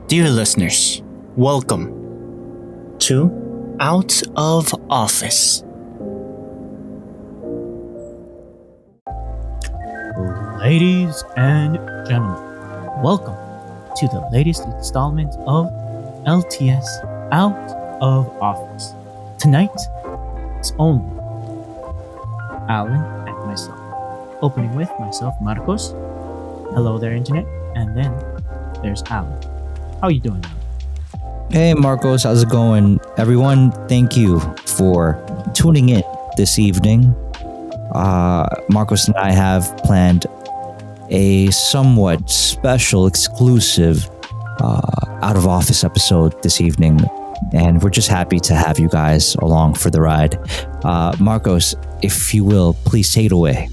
Dear listeners, welcome to Out of Office. Ladies and gentlemen, welcome to the latest installment of LTS Out of Office. Tonight, it's only Alan and myself. Opening with myself, Marcos. Hello there, Internet. And then there's Alan. How you doing, Alan? Hey Marcos, how's it going? Everyone, thank you for tuning in this evening. Marcos and I have planned a somewhat special, exclusive out of office episode this evening, and we're just happy to have you guys along for the ride. Marcos, if you will, please take it away.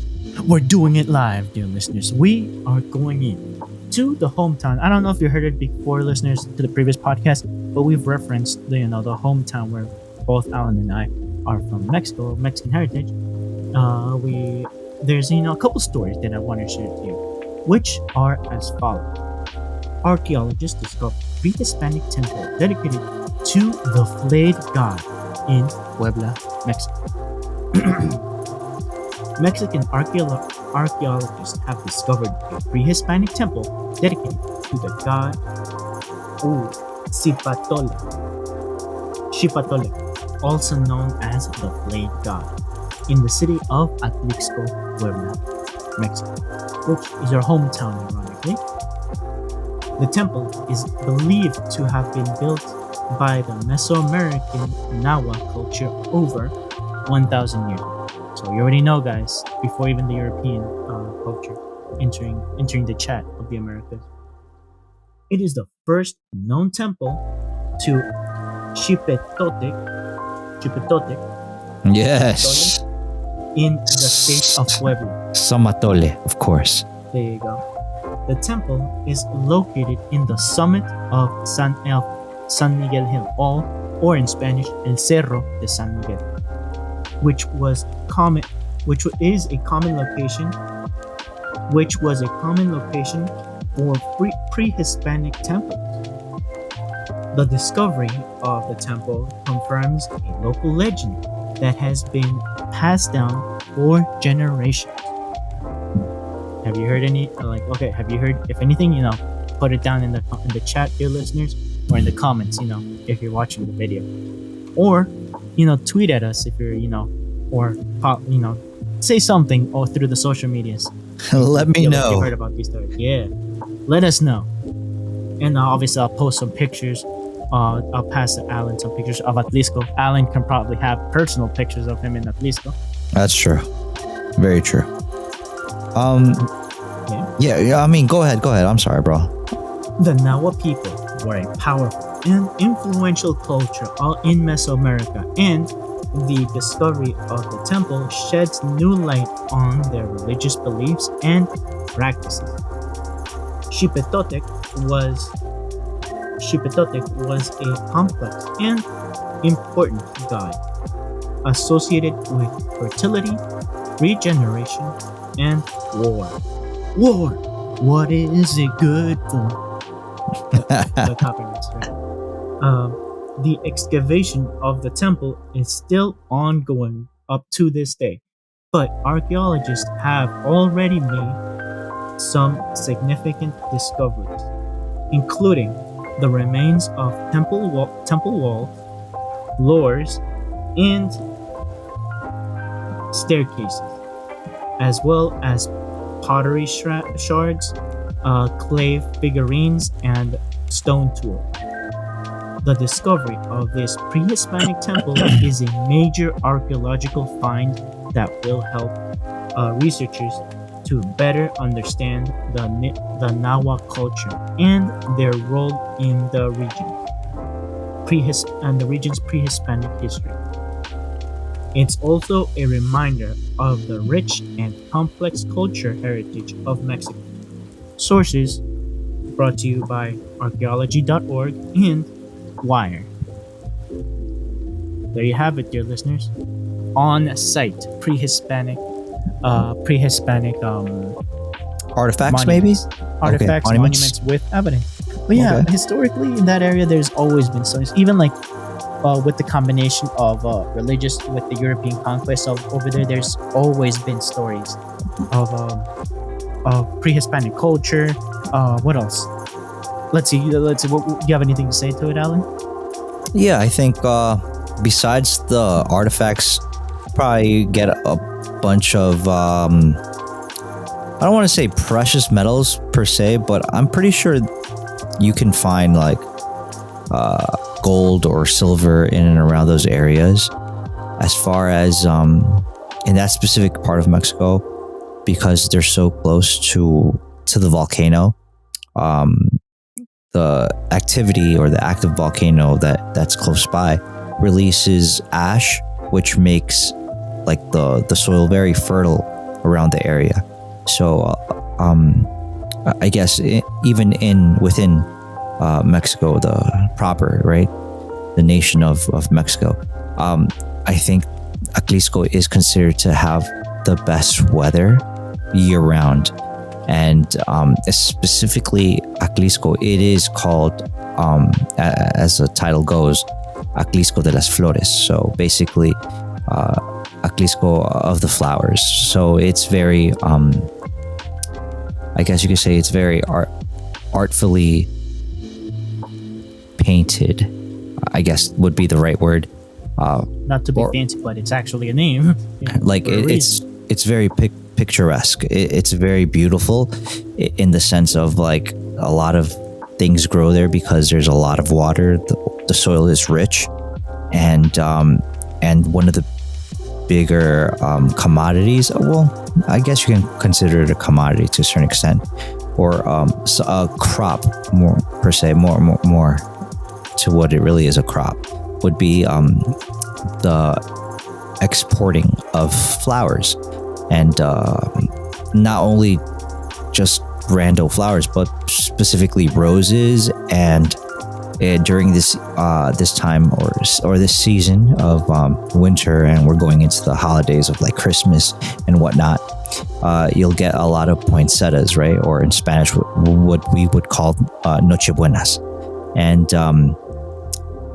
We're doing it live, dear listeners. We are going in to the hometown. I don't know if you heard it before, listeners, to the previous podcast, but we've referenced the hometown where both Alan and I are from Mexico, Mexican heritage. There's a couple stories that I want to share with you, which are as follows. Archaeologists discovered pre-Hispanic temple dedicated to the flayed god in Puebla, Mexico. Mexican archaeologists have discovered a pre-Hispanic temple dedicated to the god Xipatole, also known as the Flayed God, in the city of Atlixco, Puebla, Mexico, which is your hometown, ironically. The temple is believed to have been built by the Mesoamerican Nahua culture over 1,000 years ago. So you already know, guys, before even the European culture entering the chat of the Americas. It is the first known temple to Xipetotec Yes, in the state of Puebla. Samatole, of course. There you go. The temple is located in the summit of San Miguel Hill, or in Spanish, El Cerro de San Miguel, which was a common location for pre-Hispanic temples. The discovery of the temple confirms a local legend that has been passed down for generations. Have you heard any? Have you heard? If anything, put it down in the chat, dear listeners, or in the comments. If you're watching the video, or tweet at us if you're or pop, say something or through the social medias. Let me know. Like you heard about these stories. Yeah, let us know. And obviously, I'll post some pictures. I'll pass to Alan some pictures of Atlixco. Alan can probably have personal pictures of him in Atlixco. That's true. Very true. Yeah. I mean, go ahead. I'm sorry, bro. The Nahua people were a powerful and influential culture all in Mesoamerica, and the discovery of the temple sheds new light on their religious beliefs and practices. Xipetotec was a complex and important god associated with fertility, regeneration, and war. War! What is it good for? The copyrights, right? The excavation of the temple is still ongoing up to this day, but archaeologists have already made some significant discoveries, including the remains of temple walls, floors, and staircases, as well as pottery shards, clay figurines, and stone tools. The discovery of this pre-Hispanic temple is a major archaeological find that will help researchers to better understand the Nahua culture and their role in the region, and the region's pre-Hispanic history. It's also a reminder of the rich and complex culture heritage of Mexico. Sources brought to you by archaeology.org and Wire. There you have it, dear listeners. On site, pre-Hispanic artifacts, monuments. maybe? Artifacts, Okay, monuments with evidence. But yeah, Okay. historically in that area, there's always been stories. Even like with the combination of religious with the European conquest of over there, there's always been stories of pre-Hispanic culture. What else? Let's see. Let's see. Do you have anything to say to it, Alan? Yeah, I think besides the artifacts, probably get a bunch of I don't want to say precious metals per se, but I'm pretty sure you can find like gold or silver in and around those areas. As far as in that specific part of Mexico, because they're so close to the volcano, the activity or the active volcano that's close by releases ash, which makes like the soil very fertile around the area. So I guess even within Mexico, the proper, right, the nation of Mexico, I think Aclisco is considered to have the best weather year round. And specifically Aclisco, it is called, as the title goes, Aclisco de las Flores. So basically, Aclisco of the flowers. So it's very, I guess you could say it's very artfully painted, I guess would be the right word. Not to be fancy, but it's actually a name. Like it's very picturesque. It's very beautiful in the sense of like a lot of things grow there because there's a lot of water. The soil is rich, and one of the bigger commodities. Well, I guess you can consider it a commodity to a certain extent, or a crop more per se, more to what it really is, a crop would be the exporting of flowers, and not only just rando flowers, but specifically roses. And during this time or this season of winter, and we're going into the holidays of like Christmas and whatnot, you'll get a lot of poinsettias, right? Or in Spanish, what we would call nochebuenas, and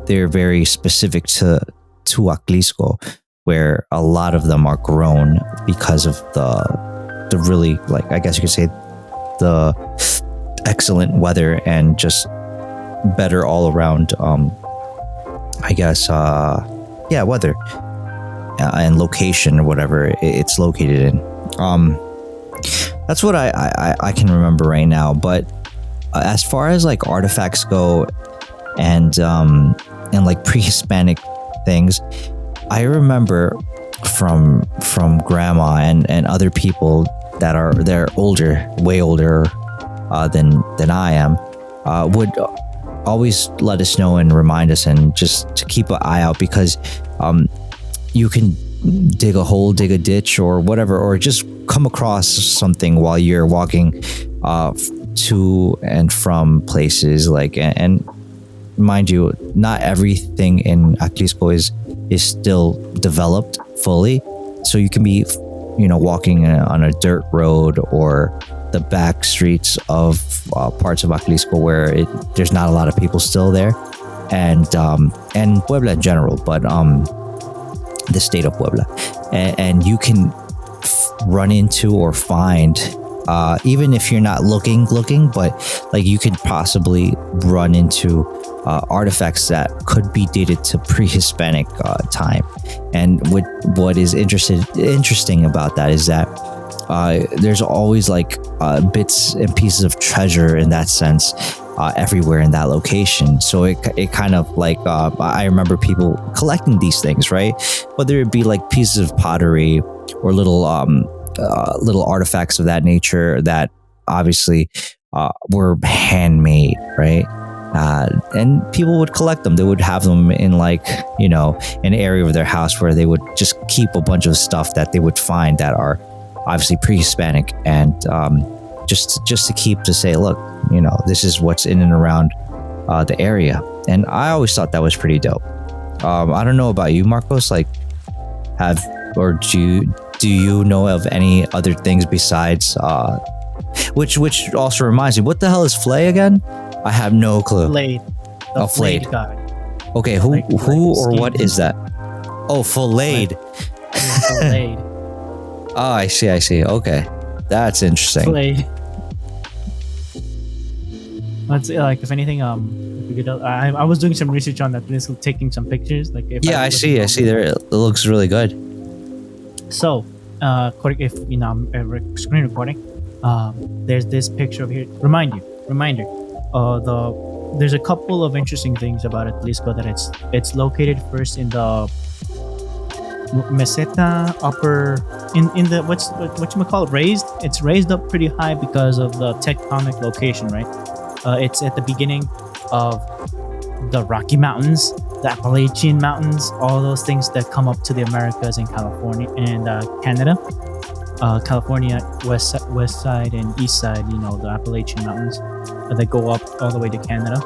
they're very specific to Aclisco, where a lot of them are grown because of the really, like, I guess you could say, the excellent weather and just better all around, I guess, weather and location or whatever it's located in. That's what I can remember right now. But as far as like artifacts go, and like pre-Hispanic things, I remember from grandma and other people they're older, way older than I am, would always let us know and remind us, and just to keep an eye out, because you can dig a hole, dig a ditch or whatever, or just come across something while you're walking to and from places, like, and mind you, not everything in Aclisco is still developed fully, so you can be walking on a dirt road or the back streets of parts of Aclisco where there's not a lot of people still there, and Puebla in general, but the state of Puebla, and you can run into or find, even if you're not looking, but like you could possibly run into artifacts that could be dated to pre-Hispanic time. And what is interesting about that is that there's always like bits and pieces of treasure in that sense everywhere in that location. So it kind of like, I remember people collecting these things, right? Whether it be like pieces of pottery or little artifacts of that nature that obviously were handmade, right? And people would collect them. They would have them in like, an area of their house where they would just keep a bunch of stuff that they would find that are obviously pre-Hispanic, and just to keep, to say, look, this is what's in and around the area. And I always thought that was pretty dope. I don't know about you, Marcos, like do you know of any other things besides which also reminds me, what the hell is Flay again? I have no clue. Flayed. The Oh, flayed. flayed god. Okay, Like who or skinned. what is that? Oh, filleted. Yeah, flayed. Oh, I see. Okay, that's interesting. Flayed. Let's like if anything, if we could, I was doing some research on that. This taking some pictures. Like if Yeah, I see. There, it looks really good. So, if you know, I'm screen recording. There's this picture over here. Reminder. There's a couple of interesting things about Atlisco that it's located first in the meseta upper in the what you call it, raised. It's raised up pretty high because of the tectonic location, right? It's at the beginning of the Rocky Mountains, the Appalachian Mountains, all those things that come up to the Americas and California and Canada. California west side and east side, you know, the Appalachian Mountains that go up all the way to Canada.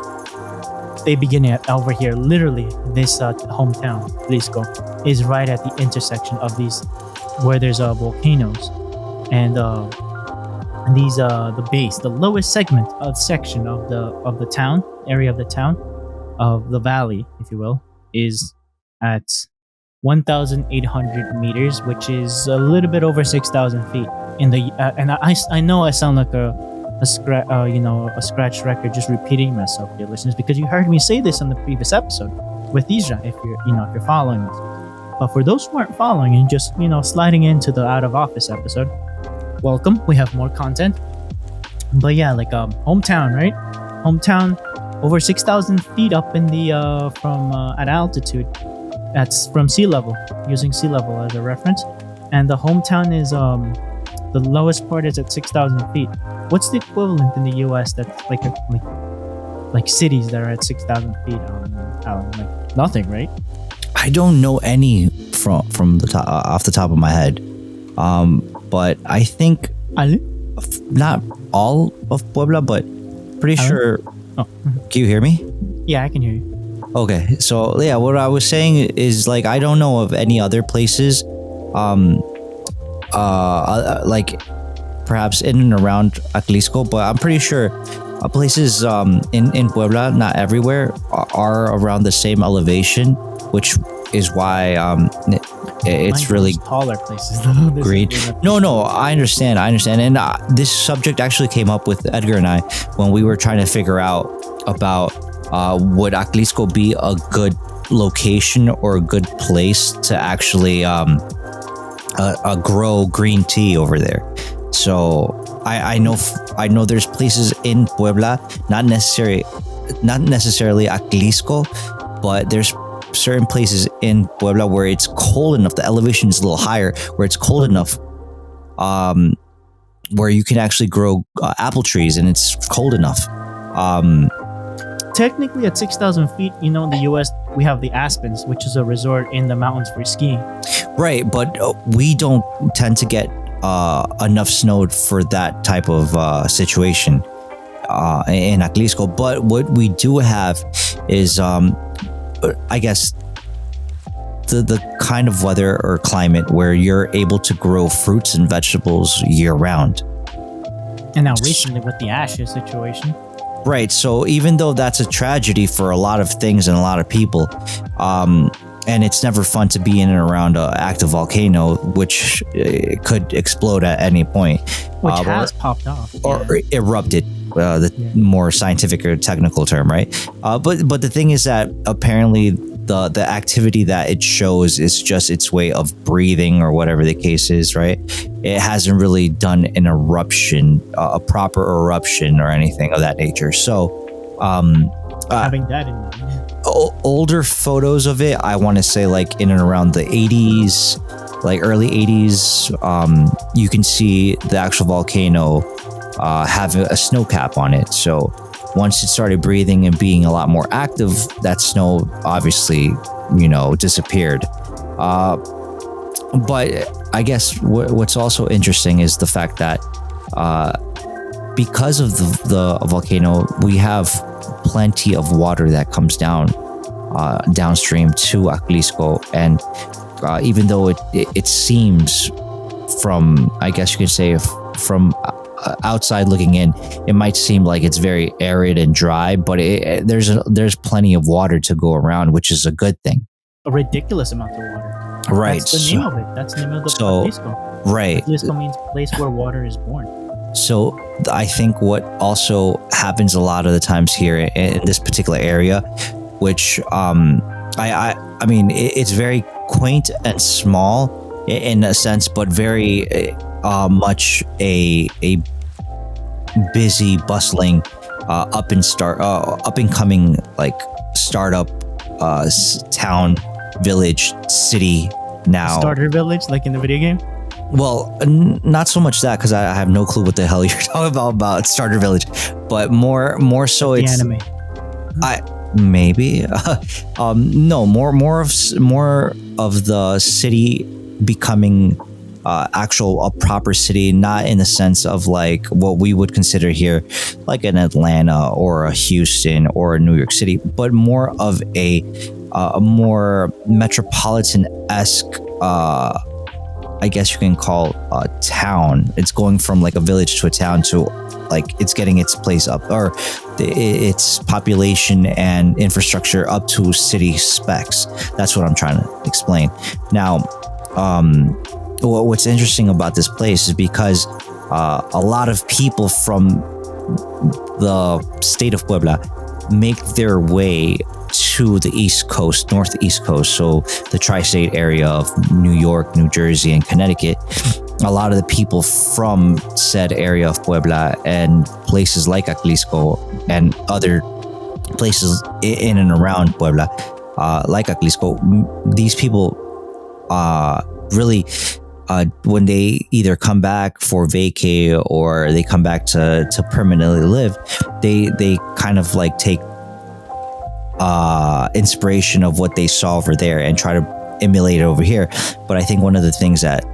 They begin at over here. Literally, this hometown, Jalisco, is right at the intersection of these, where there's volcanoes, and these the base, the lowest section of the town area of the town of the valley, if you will, is at 1,800 meters, which is a little bit over 6,000 feet. In the and I know I sound like a scratch record, just repeating myself, dear listeners, because you heard me say this on the previous episode with Isra. If you're following us, but for those who aren't following and just sliding into the out of office episode, welcome. We have more content. But yeah, like hometown, right? Hometown, over 6,000 feet up in the from at altitude. That's from sea level, using sea level as a reference. And the hometown is the lowest part is at 6,000 feet. What's the equivalent in the U.S. that's like cities that are at 6,000 feet? Like nothing, right? I don't know any from the top, off the top of my head. But I think not all of Puebla, but pretty sure. Oh. Can you hear me? Yeah, I can hear you. Okay, so yeah, what I was saying is like I don't know of any other places, like perhaps in and around Atlisco, but I'm pretty sure places in Puebla, not everywhere, are around the same elevation, which is why it's really taller places though. Agreed. No, I understand, and this subject actually came up with Edgar and I when we were trying to figure out about would Atlisco be a good location or a good place to actually grow green tea over there. So I know there's places in Puebla, not necessarily Atlisco, but there's certain places in Puebla where it's cold enough, the elevation is a little higher, where it's cold enough where you can actually grow apple trees, and it's cold enough. Technically, at 6,000 feet, in the U.S., we have the Aspens, which is a resort in the mountains for skiing. Right, but we don't tend to get enough snow for that type of situation in Atlisco. But what we do have is, I guess, the kind of weather or climate where you're able to grow fruits and vegetables year round. And now recently with the ashes situation. Right, so even though that's a tragedy for a lot of things and a lot of people, and it's never fun to be in and around an active volcano, which could explode at any point. Which has popped off. Or erupted, more scientific or technical term, right? But the thing is that apparently the activity that it shows is just its way of breathing or whatever the case is, right? It hasn't really done an eruption, a proper eruption or anything of that nature. So, having that in mind. Older photos of it, I want to say like in and around the 80s, like early 80s, you can see the actual volcano have a snow cap on it. So once it started breathing and being a lot more active, that snow obviously, disappeared. But I guess what's also interesting is the fact that because of the volcano, we have plenty of water that comes down downstream to Atlisco, and even though it seems from, I guess you could say, from outside looking in, it might seem like it's very arid and dry, but there's plenty of water to go around, which is a good thing. A ridiculous amount of water. Right. That's the name of it. That's the name of the Atlisco. Right. Atlisco means place where water is born. So I think what also happens a lot of the times here in this particular area, which I mean, it's very quaint and small in a sense, but very much a busy, bustling, up and coming like startup town, village, city now. Starter village, like in the video game. Well, not so much that, because I have no clue what the hell you're talking about Starter Village, but more so The it's anime. maybe no more of the city becoming a proper city, not in the sense of like what we would consider here like an Atlanta or a Houston or a New York City, but more of a more metropolitan-esque, I guess you can call a town. It's going from like a village to a town to like it's getting its place up, or its population and infrastructure up to city specs. That's what I'm trying to explain. Now, what's interesting about this place is because a lot of people from the state of Puebla make their way to the East Coast, northeast coast, so the tri-state area of New York, New Jersey, and Connecticut. A lot of the people from said area of Puebla and places like Atlisco and other places in and around Puebla, like Atlisco, these people really, when they either come back for vacay or they come back to permanently live, they kind of like take inspiration of what they saw over there and try to emulate it over here. But I think one of the things that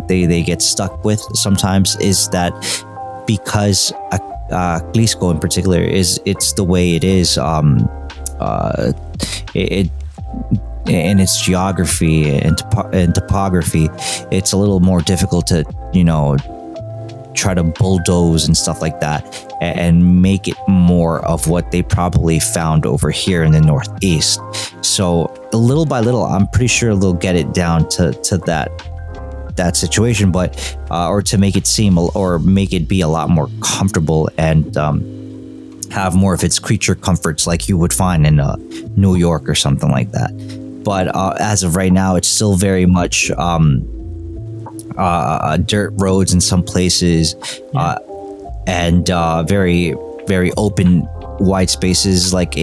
they get stuck with sometimes is that because Atlisco in particular it's the way it is, it in its geography and topography, it's a little more difficult to try to bulldoze and stuff like that and make it more of what they probably found over here in the Northeast. So little by little, I'm pretty sure they'll get it down to that situation, but or to make it seem or make it be a lot more comfortable and have more of its creature comforts like you would find in New York or something like that. But as of right now, it's still very much dirt roads in some places, and very, very open, wide spaces. Like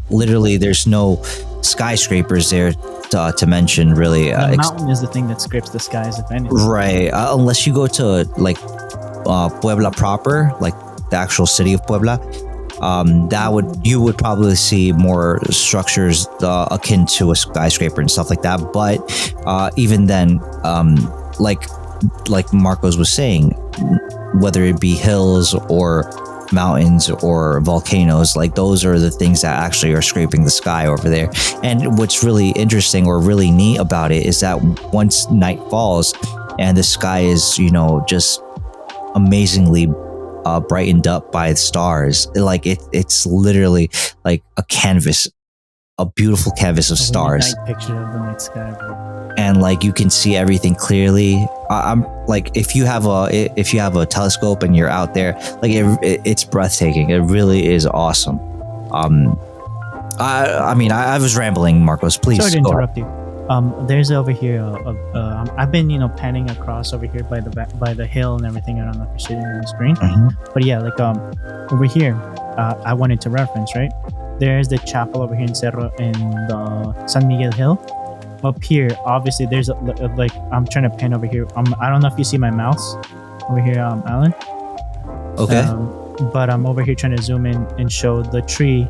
literally, there's no skyscrapers there to mention. Really, the mountain is the thing that scrapes the skies, if anything. Right, unless you go to like Puebla proper, like the actual city of Puebla. You would probably see more structures akin to a skyscraper and stuff like that. But even then, like Marcos was saying, whether it be hills or mountains or volcanoes, like those are the things that actually are scraping the sky over there. And what's really interesting or really neat about it is that once night falls and the sky is, just amazingly brightened up by the stars, like it's literally like a canvas, a beautiful canvas of stars. Night picture of the night sky, bro. And like you can see everything clearly. I'm like, if you have a telescope and you're out there, like it's breathtaking. It really is awesome. I mean, I was rambling, Marcos. Please. Sorry to interrupt you. There's over here. I've been, panning across over here by the hill and everything. I don't know if you're sitting on the screen, but yeah, like over here, I wanted to reference, right? There's the chapel over here in Cerro in the San Miguel Hill. Up here, obviously, there's like I'm trying to pan over here. I don't know if you see my mouse over here, Alan. Okay. But I'm over here trying to zoom in and show the tree.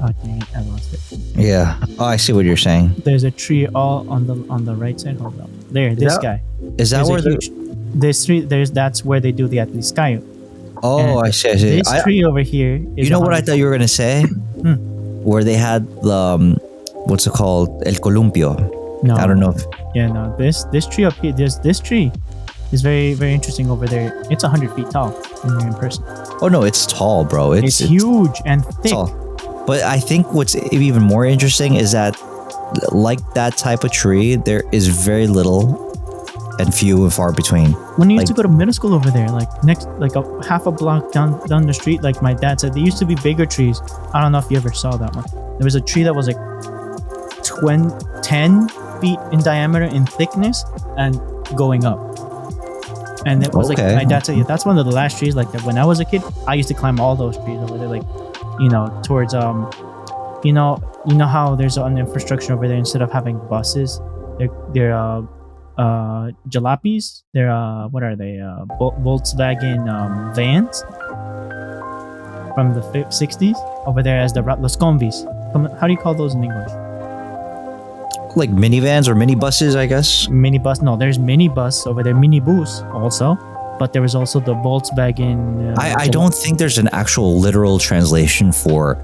Oh, dang it, I lost it. Yeah. Oh, I see what you're saying. There's a tree all on the right side. Hold up. There, this guy. Is that where this tree? That's where they do the Atliscayo. Oh, and I see. This tree over here is. You know what I thought you were gonna say? Where they had the what's it called? El columpio. No, I don't know. Yeah, no. This tree up here. There's this tree It's very, very interesting over there. It's 100 feet tall when you're in person. Oh no, it's tall, bro. It's huge and thick. Tall. But I think what's even more interesting is that, like that type of tree, there is very little and few and far between. When you used to go to middle school over there, like next, like a half a block down the street, like my dad said, there used to be bigger trees. I don't know if you ever saw that one. There was a tree that was like 10 feet in diameter in thickness and going up. And it was like my dad said, yeah, that's one of the last trees like that. When I was a kid, I used to climb all those trees over there, like, you know, towards you know how there's an infrastructure over there. Instead of having buses, they're jalopies. They're what are they? Volkswagen vans from the 60s over there as the los combis. How do you call those in English? Like minivans or minibuses, I guess. Minibus. No, there's minibus over there. Minibus also. But there was also the Volkswagen. I don't think there's an actual literal translation for.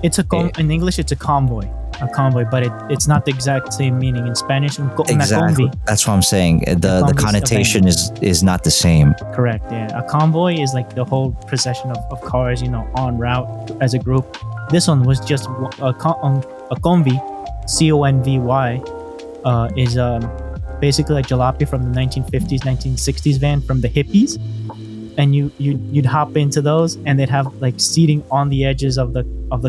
It's in English. It's a convoy, but it's not the exact same meaning in Spanish. Exactly. That's what I'm saying. The connotation is not the same. Correct. Yeah. A convoy is like the whole procession of cars, you know, en route as a group. This one was just a convy, CONVY, is basically like jalopy from the 1950s, 1960s van from the hippies. And you'd hop into those, and they'd have like seating on the edges of the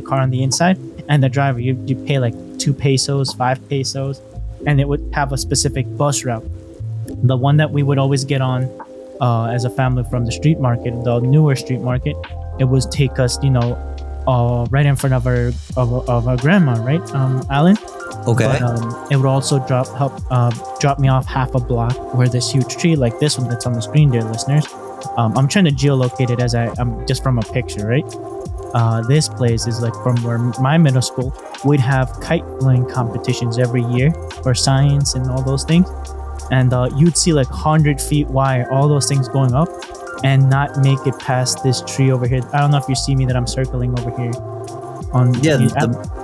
car on the inside, and the driver you pay like 2 pesos, 5 pesos, and it would have a specific bus route. The one that we would always get on as a family from the street market, the newer street market, it would take us, you know, right in front of our grandma, right, Alan? Okay. But it would also drop me off half a block where this huge tree, like this one that's on the screen, dear listeners. I'm trying to geolocate it as I'm just from a picture, right? This place is like from where my middle school, we'd have kite flying competitions every year for science and all those things. And you'd see like 100 feet wire, all those things going up and not make it past this tree over here. I don't know if you see me that I'm circling over here.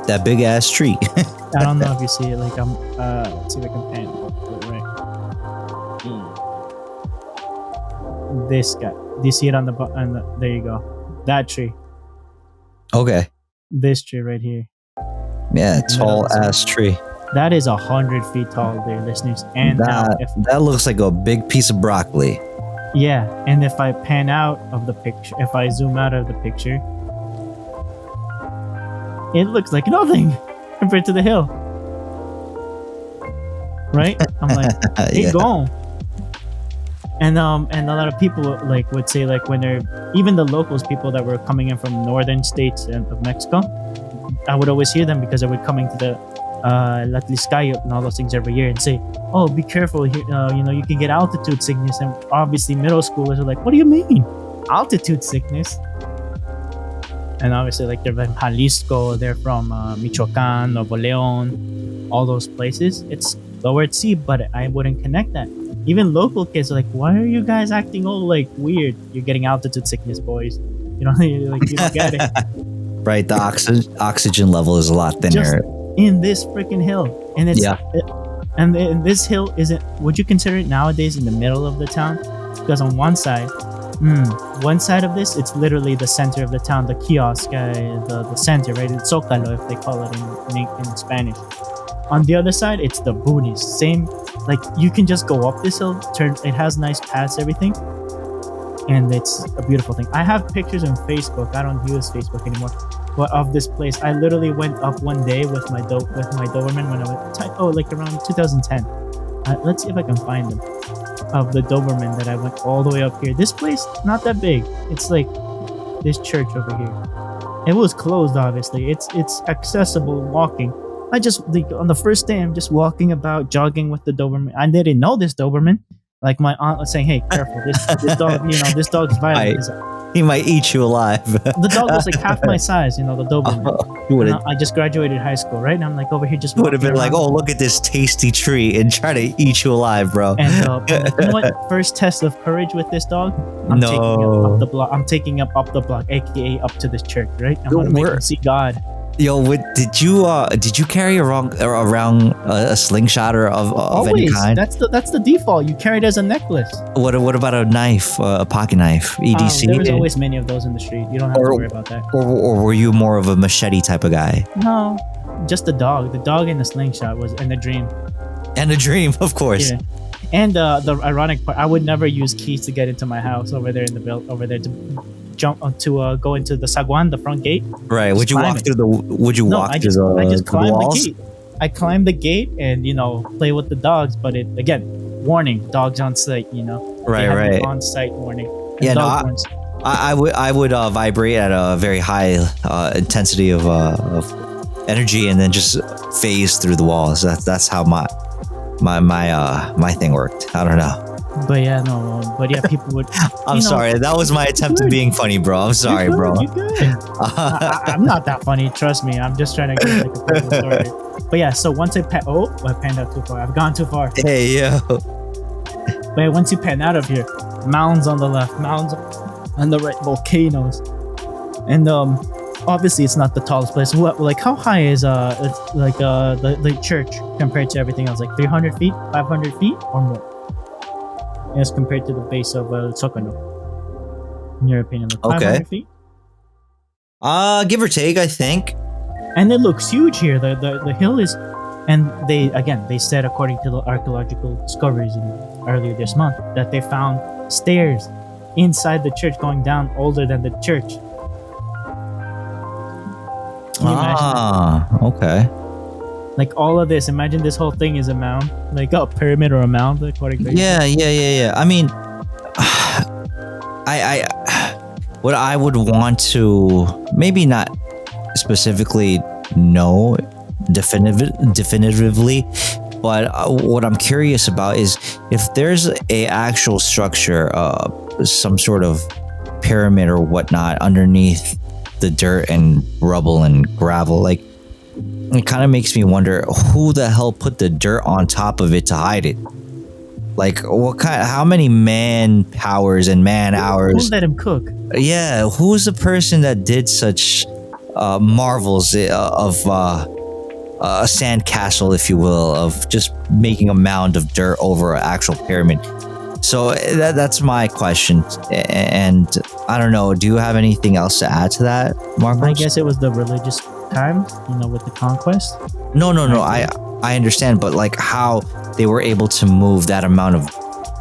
That big ass tree. I don't know if you see it. Like let's see if I can pan it. This guy. Do you see it on the there you go. That tree. Okay. This tree right here. Yeah, tall ass tree. That is 100 feet tall, dear listeners. And that looks like a big piece of broccoli. Yeah, and if I pan out of the picture, if I zoom out of the picture, it looks like nothing compared to the hill. Right? I'm like, hey, go. And a lot of people like would say, like, when they're, even the locals, people that were coming in from northern states of Mexico, I would always hear them because I would coming to the Latliscayo and all those things every year and say, oh, be careful here, you know, you can get altitude sickness. And obviously middle schoolers are like, what do you mean altitude sickness? And obviously, like, they're from Jalisco, they're from Michoacan, Nuevo Leon, all those places. It's lower at sea, but I wouldn't connect that. Even local kids are like, why are you guys acting all like weird? You're getting altitude sickness, boys. You know, like, you don't get it. Right, the oxygen level is a lot thinner. Just in this freaking hill, and it's and this hill isn't. Would you consider it nowadays in the middle of the town? Because on one side of this, it's literally the center of the town, the kiosk, the center, right? It's Zócalo, if they call it in Spanish. On the other side, it's the boonies. Same, like, you can just go up this hill. It has nice paths, everything, and it's a beautiful thing. I have pictures on Facebook. I don't use Facebook anymore. But of this place, I literally went up one day with my Doberman when I was like around 2010. Let's see if I can find them. Of the Doberman that I went all the way up here. This place, not that big. It's like this church over here. It was closed, obviously. It's accessible walking. I just, like, on the first day, I'm just walking about, jogging with the Doberman. I didn't know this Doberman. Like, my aunt was saying, hey, careful, this dog, you know, this dog's violent. He might eat you alive. The dog was like half my size, you know, the Doberman. I just graduated high school, right? And I'm like over here just would have been like, oh, look at this tasty tree, and try to eat you alive, bro. And you know what? First test of courage with this dog, I'm taking him up the block. I'm taking him up the block, aka up to this church, right? I'm gonna make him see God. Yo, did you carry around a slingshot or of any Always. kind? That's the default. You carry it as a necklace. What about a knife, a pocket knife, EDC? There was always many of those in the street. You don't have to worry about that. or were you more of a machete type of guy? No, just the dog. The dog and the slingshot was in the dream. And a dream, of course. Yeah. And the ironic part, I would never use keys to get into my house over there in the over there to jump to go into the saguan, the front gate. Right. Would you walk it. through the? Would you No, walk I through just the? I just the climbed the walls? gate. I climbed the gate and play with the dogs, but it again, warning, dogs on site. Right, They have an right. on-site warning. And Yeah, no, dog warns. I would vibrate at a very high intensity of energy and then just phase through the walls. That's how my thing worked. I don't know. But yeah, no. But yeah, people would. I'm sorry. That was my attempt at being funny, bro. I'm sorry, You're bro. good, you're good. I'm not that funny. Trust me. I'm just trying to get like a personal story. But yeah, so once I panned out too far. I've gone too far. Hey, yo. But yeah, once you pan out of here, mounds on the left, mounds on the right, volcanoes, and obviously it's not the tallest place. Like how high is it's like the church compared to everything else? Like 300 feet, 500 feet, or more? As compared to the base of Sokono. In your opinion, like 500 Okay. feet? Give or take, I think. And it looks huge here. The hill is, and they said according to the archaeological discoveries earlier this month that they found stairs inside the church going down older than the church. Can you imagine? Okay. Like all of this, imagine this whole thing is a mound, like a pyramid or a mound, according to Yeah. I mean, what I would want to maybe not specifically know definitively, but what I'm curious about is if there's a actual structure, some sort of pyramid or whatnot underneath the dirt and rubble and gravel, like. It kind of makes me wonder who the hell put the dirt on top of it to hide it. Like, how many man powers and man Who hours? let him cook? Yeah, who's the person that did such marvels of a sand castle, if you will, of just making a mound of dirt over an actual pyramid? So that's my question, and I don't know. Do you have anything else to add to that, Marcos? I guess it was the religious times, with the conquest. No. I understand, but like how they were able to move that amount of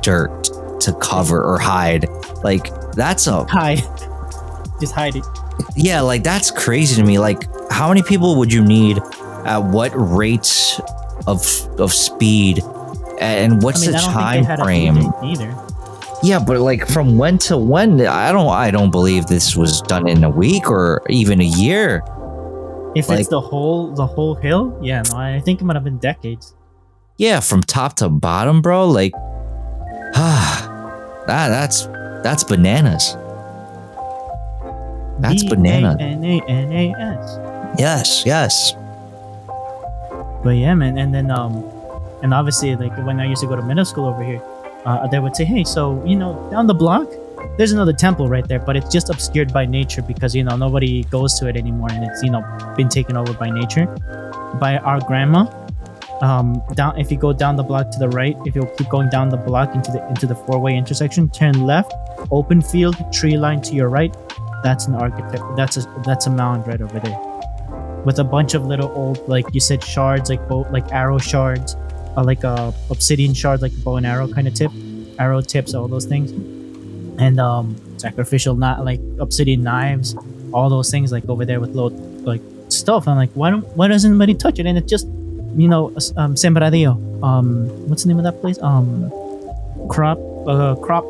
dirt to cover or hide, like that's Hide. Just hide it. yeah, like that's crazy to me. Like, how many people would you need? At what rates of speed? And what's I the don't think they time had a frame? date either. Yeah, but like from when to when? I don't believe this was done in a week or even a year. If Like- it's the whole hill, yeah, no, I think it might have been decades. Yeah, from top to bottom, bro. Like, that's bananas. That's banana. Bananas. Yes. But yeah, man, and then and obviously like when I used to go to middle school over here, they would say, hey, so down the block, there's another temple right there, but it's just obscured by nature because nobody goes to it anymore, and it's been taken over by nature, by our grandma. Down if you go down the block to the right, if you keep going down the block into the four-way intersection, turn left, open field, tree line to your right. That's an architect. That's a mound right over there, with a bunch of little old, like you said, shards, like arrow shards, like obsidian shards, like bow and arrow kind of arrow tips, all those things, and sacrificial, not like obsidian knives, all those things like over there with little like stuff. I'm like, why doesn't anybody touch it? And it's just sembradío. What's the name of that place? Crop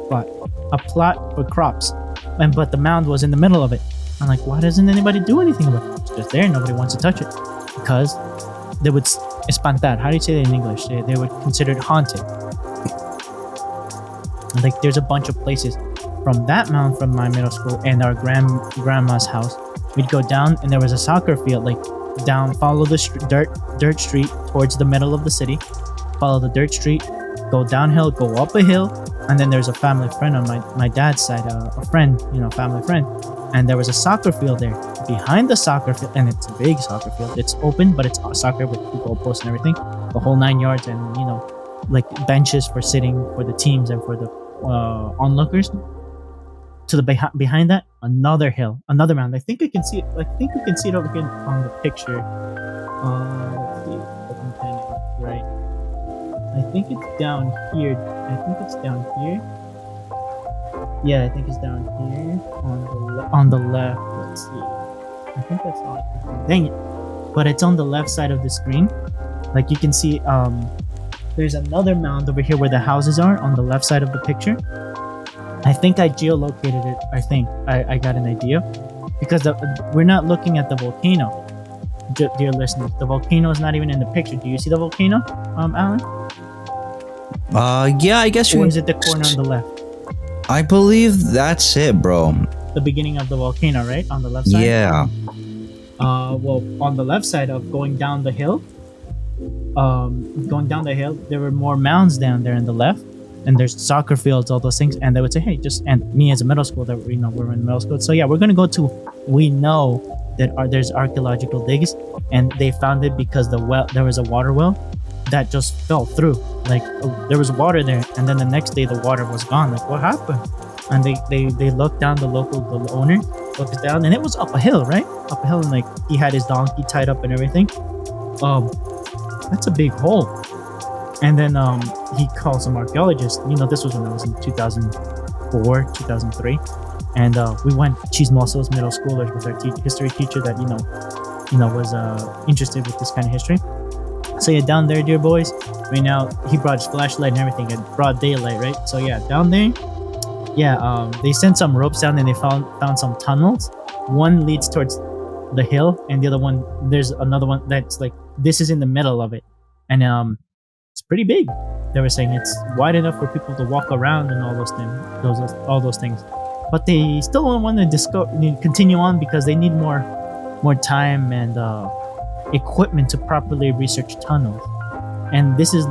plot, a plot for crops, but the mound was in the middle of it. I'm like, why doesn't anybody do anything about it? It's just there. Nobody wants to touch it because they would espantar. How do you say that in English? They would consider it haunted. Like there's a bunch of places from that mound from my middle school and our grandma's house. We'd go down and there was a soccer field, like down, follow the dirt street towards the middle of the city, follow the dirt street, go downhill, go up a hill, and then there's a family friend on my dad's side, a friend, family friend, and there was a soccer field there. behind the soccer field, and it's a big soccer field. It's open, but it's soccer with goalposts and everything, the whole 9 yards, and like benches for sitting for the teams and for the onlookers. To the behind that, another hill, another mountain. I think I can see it. I think we can see it over here on the picture. Let's see if I can pan it up right. I think it's down here. I think it's down here. Yeah, I think it's down here on the left. Let's see. I think that's not. Dang it! But it's on the left side of the screen. Like you can see, there's another mound over here where the houses are on the left side of the picture. I think I geolocated it. I think I got an idea because we're not looking at the volcano, dear listeners. The volcano is not even in the picture. Do you see the volcano, Alan? Yeah, I guess Or is it the corner on the left? I believe that's it, bro. The beginning of the volcano, right? On the left side? Yeah. Well, on the left side of going down the hill, there were more mounds down there on the left, and there's soccer fields, all those things. And they would say, hey, and me as a middle school, that we're in middle school. So yeah, we're gonna go to. We know that there's archaeological digs, and they found it because there was a water well that just fell through. Like there was water there, and then the next day the water was gone. Like what happened? And they looked down. The owner looked down, and it was up a hill, right? Up a hill, and like he had his donkey tied up and everything. That's a big hole. And then he called some archaeologists. This was when I was in 2004, 2003, and we went chismosos middle schoolers with our history teacher that was interested with this kind of history. So yeah, down there, dear boys, right now he brought his flashlight and everything at broad daylight, right? So yeah, down there, they sent some ropes down and they found some tunnels. One leads towards the hill, and the other one, there's another one that's like this is in the middle of it, and it's pretty big. They were saying it's wide enough for people to walk around and all those things. But they still don't want to continue on because they need more time and equipment to properly research tunnels. And this is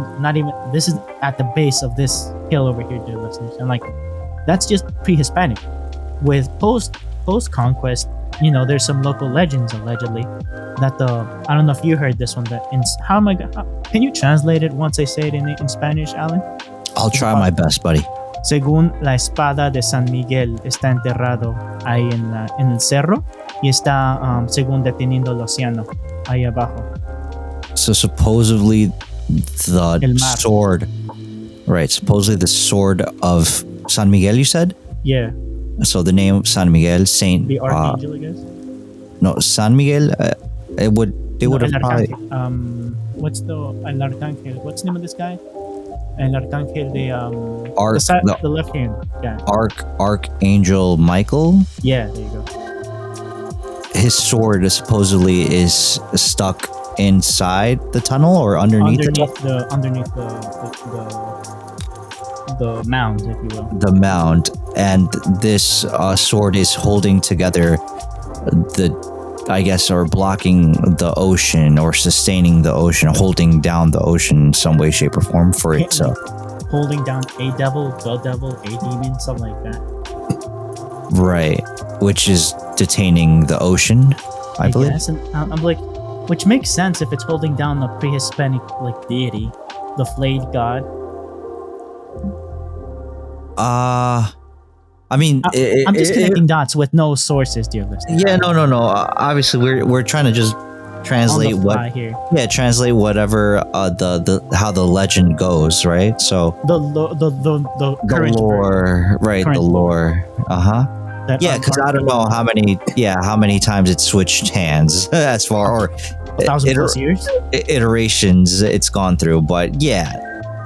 at the base of this hill over here, dear listeners. And like that's just pre-Hispanic. With post conquest, there's some local legends allegedly that I don't know if you heard this one, that can you translate it once I say it in Spanish, Alan? I'll try my best, buddy. Según la espada de San Miguel está enterrado ahí en el cerro y está según deteniendo el océano ahí abajo. So supposedly the sword, right? Supposedly the sword of San Miguel, you said? Yeah. So the name San Miguel, Saint. The archangel, I guess. No, San Miguel. They would have probably. What's el arcángel? What's the name of this guy? El arcángel de the left hand guy. Archangel Michael. Yeah, there you go. His sword supposedly is stuck inside the tunnel or underneath the mound, if you will. The mound, and this sword is holding together or blocking the ocean or sustaining the ocean, holding down the ocean in some way, shape, or form for it. So holding down a devil, the devil, a demon, something like that. Right, which is detaining the ocean, I believe. Yes, and I'm like, which makes sense if it's holding down a pre-Hispanic deity, the flayed god. I mean, I'm just connecting dots with no sources, dear listeners. Yeah, no. Obviously, we're trying to just translate translate whatever how the legend goes, right? So the lore, right? The lore, Yeah, because I don't know how many times it switched hands as far or 1,000 plus years iterations it's gone through, but yeah,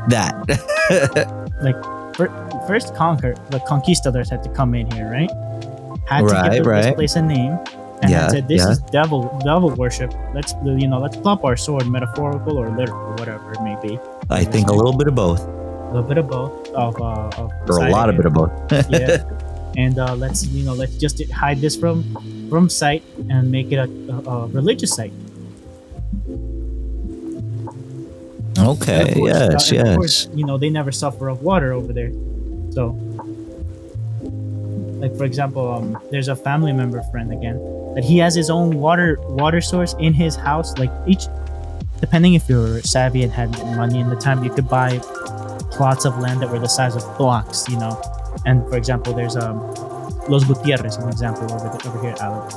that first the conquistadors had to come in here, right? Had to give this place a name, and said this is devil worship. Let's plop our sword, metaphorical or literal, whatever it may be. I think a little bit of both. A little bit of both or a lot of bit of both. Yeah. And let's just hide this from sight and make it a religious site. Okay. Yes. Of course, they never suffer of water over there. So, like for example, there's a family member friend again that he has his own water source in his house. Like each, depending if you're savvy and had money in the time, you could buy plots of land that were the size of blocks, you know. And for example, there's Los Gutierrez, an example over here, Alex.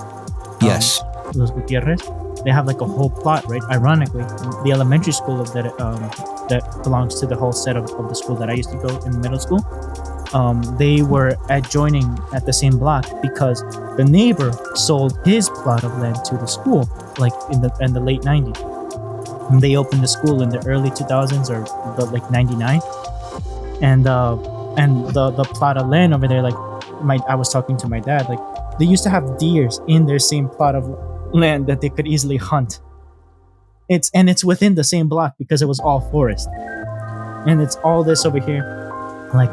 Yes. Los Gutierrez, they have like a whole plot, right? Ironically, the elementary school of that belongs to the whole set of the school that I used to go in middle school. They were adjoining at the same block because the neighbor sold his plot of land to the school, like in the late 90s. And they opened the school in the early 2000s or like 99, and the plot of land over there, like I was talking to my dad, like they used to have deers in their same plot of land that they could easily hunt. It's within the same block because it was all forest, and it's all this over here, like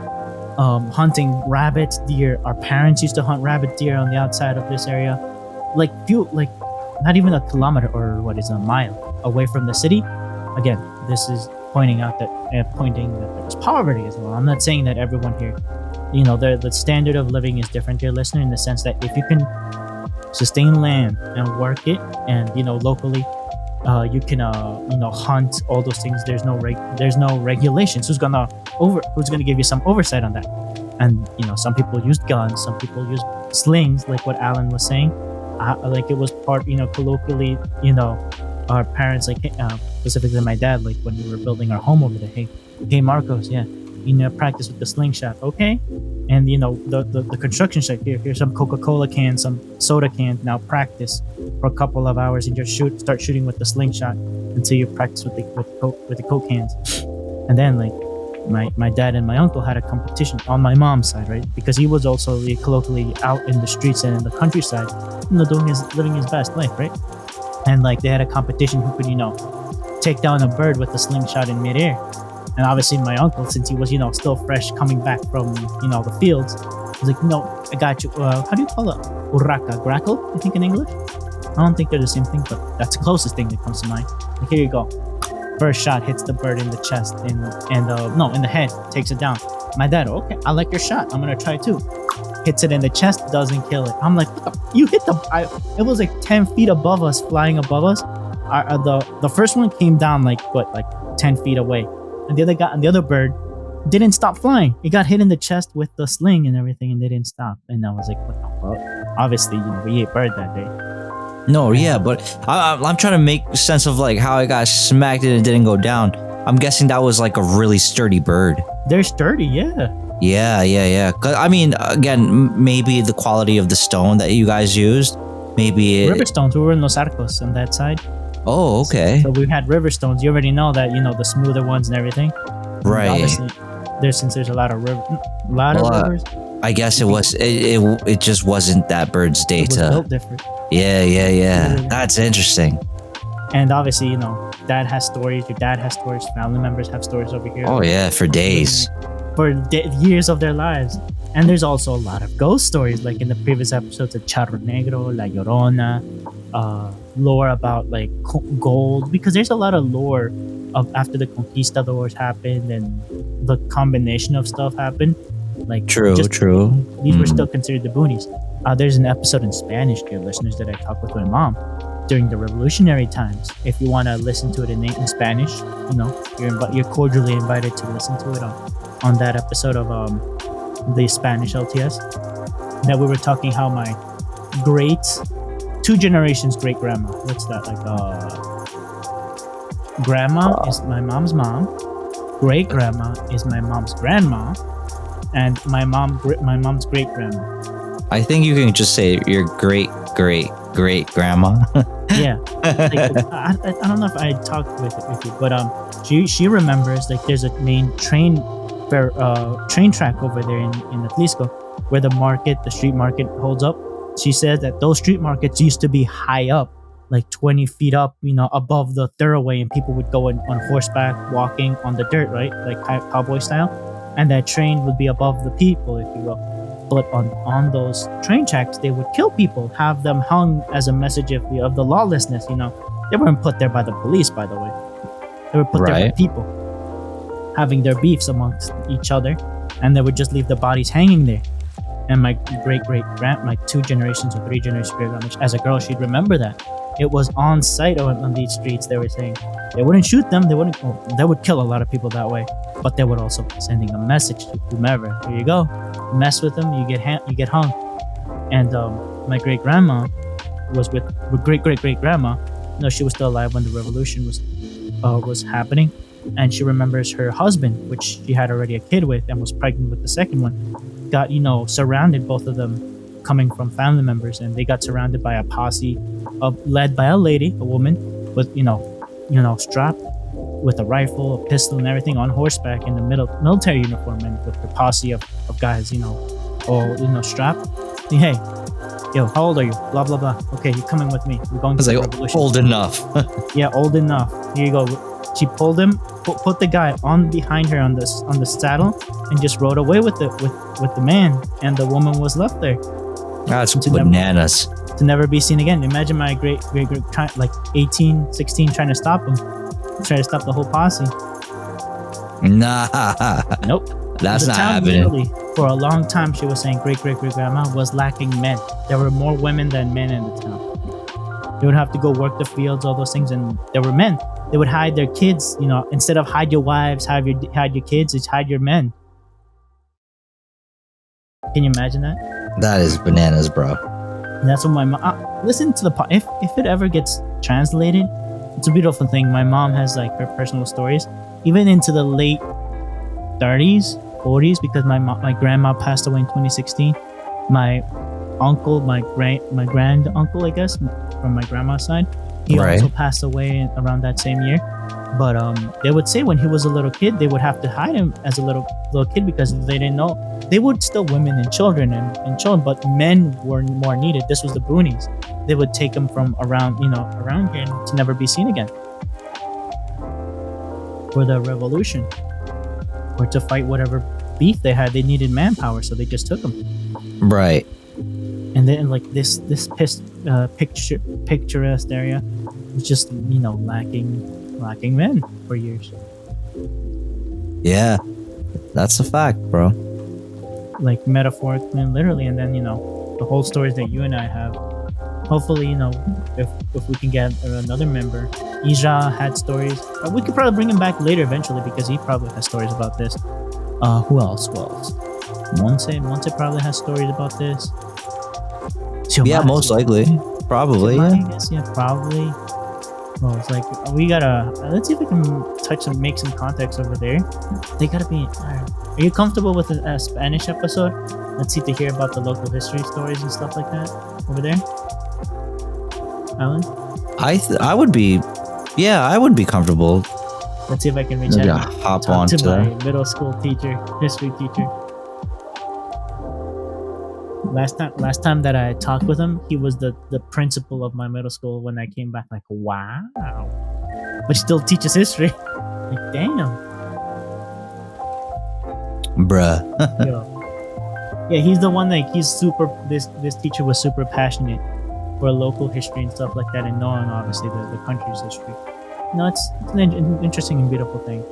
hunting rabbits, deer. Our parents used to hunt rabbit, deer on the outside of this area, like not even a kilometer or a mile away from the city. Again, this is pointing that there was poverty as well. I'm not saying that everyone here, you know, the standard of living is different, dear listener, in the sense that if you can sustain land and work it, and you know, locally, you can hunt, all those things. There's no regulations. Who's gonna give you some oversight on that? And you know, some people used guns, some people used slings, like what Alan was saying. Like it was part, you know, colloquially, you know, our parents, like specifically my dad, like when we were building our home over there, hey Marcos, yeah, you know, practice with the slingshot, okay? And you know, the construction site, here's some Coca-Cola cans, some soda cans. Now practice for a couple of hours and just start shooting with the slingshot until you practice with the Coke cans. And then like my dad and my uncle had a competition on my mom's side, right? Because he was also colloquially out in the streets and in the countryside, you know, living his best life, right? And like they had a competition who could, you know, take down a bird with a slingshot in midair. And obviously my uncle, since he was, you know, still fresh coming back from, you know, the fields, was like, no, I got you. How do you call it? Urraca, grackle, I think in English. I don't think they're the same thing, but that's the closest thing that comes to mind. Like, here you go. First shot hits the bird in the chest, in the head, takes it down. My dad, okay, I like your shot. I'm gonna try too. Hits it in the chest, doesn't kill it. I'm like, you hit it was like 10 feet above us, flying above us. The first one came down like 10 feet away, and the other bird didn't stop flying. It got hit in the chest with the sling and everything, and they didn't stop. And I was like, what the fuck? Obviously, you know, we ate bird that day. No, yeah, but I'm trying to make sense of like how it got smacked and it didn't go down. I'm guessing that was like a really sturdy bird. They're sturdy, yeah. Yeah. 'Cause, I mean, again, maybe the quality of the stone that you guys used, maybe river stones. We were in Los Arcos on that side. Oh, okay. So we had river stones. You already know that, you know, the smoother ones and everything. Right. And obviously, there's a lot of rivers. I guess it just wasn't that bird's day It was to. built different. Yeah. That's interesting. And obviously, you know, dad has stories. Your dad has stories. Family members have stories over here. Oh yeah, for days. For years of their lives. And there's also a lot of ghost stories, like in the previous episodes of Charro Negro, La Llorona, lore about like gold, because there's a lot of lore of after the conquistadors happened and the combination of stuff happened. Like True. These were still considered the boonies. There's an episode in Spanish, dear listeners, that I talked with my mom during the revolutionary times. If you want to listen to it in Spanish, you know, you're cordially invited to listen to it on that episode of the Spanish LTS. That we were talking how my two generations great grandma. What's that like? Grandma is my mom's mom. Great grandma is my mom's grandma, and my mom's great grandma. I think you can just say your great grandma. Yeah, like, I don't know if I talked with you, but she remembers like there's a main train track over there in Atlisco where the street market holds up. She says that those street markets used to be high up, like 20 feet up, you know, above the thoroughway, and people would go on horseback, walking on the dirt, right, like cowboy style, and that train would be above the people, if you will. But on those train tracks, they would kill people, have them hung as a message of the lawlessness. You know, they weren't put there by the police, by the way. They were put there by people having their beefs amongst each other, and they would just leave the bodies hanging there. And my great great grand, like 2 generations or 3 generations grandma, as a girl, she'd remember that. It was on site on these streets. They were saying they wouldn't shoot them. They would kill a lot of people that way, but they would also be sending a message to whomever. Here you go, mess with them, you get hung. And my great grandma was with great great great grandma. No, she was still alive when the revolution was happening, and she remembers her husband, which she had already a kid with, and was pregnant with the second one. Got surrounded, both of them coming from family members, and they got surrounded by a posse led by a lady, a woman with strapped with a rifle, a pistol, and everything, on horseback in the military uniform, and with the posse of guys, all strapped. Hey, yo, how old are you? Blah blah blah. Okay, you're coming with me. We're going to It's the like revolution. old enough. Yeah, old enough. Here you go. She pulled him, put the guy on behind her on the saddle, and just rode away with the man, and the woman was left there That's To bananas. to never be seen again. Imagine my great like 18, 16 trying to stop him, trying to stop the whole posse. Nah, Nope. that's The not town happening. literally, for a long time, she was saying great great great grandma was lacking men. There were more women than men in the town. They would have to go work the fields, all those things, and there were men. They would hide their kids, instead of hide your wives, hide your kids, it's hide your men. Can you imagine that? That is bananas, bro. And that's what my mom. Listen to the if it ever gets translated, it's a beautiful thing. My mom has like her personal stories, even into the late 30s, 40s, because my grandma passed away in 2016. My uncle, my grand uncle, I guess, from my grandma's side, he Right. also passed away around that same year. But they would say when he was a little kid, they would have to hide him as a little kid because they didn't know. They would still women and children and children, but men were more needed. This was the boonies. They would take him from around here to never be seen again for the revolution or to fight whatever beef they had. They needed manpower, so they just took him. Right. And then like this picturesque area was just lacking men for years. Yeah. That's a fact, bro. Like metaphorically and literally. And then the whole stories that you and I have, hopefully if we can get another member. Ija had stories. We could probably bring him back later eventually because he probably has stories about this. Who else? Monse probably has stories about this. Yeah, Xiomara, most likely. Probably, Xiomara, yeah. I guess, yeah, probably. Well, it's like we gotta let's see if we can make some context over there. They gotta be. Are you comfortable with a Spanish episode? Let's see to hear about the local history stories and stuff like that over there. Alan, I would be, yeah, I would be comfortable. let's see if I can reach Yeah, out. hop Talk on to to my that. middle school teacher, history teacher. Last time that I talked with him, he was the principal of my middle school. When I came back, like, wow, but he still teaches history. Like, damn. Bruh. Yeah, he's the one. Like, he's super. This teacher was super passionate for local history and stuff like that, and knowing obviously the country's history. No, it's an interesting and beautiful thing.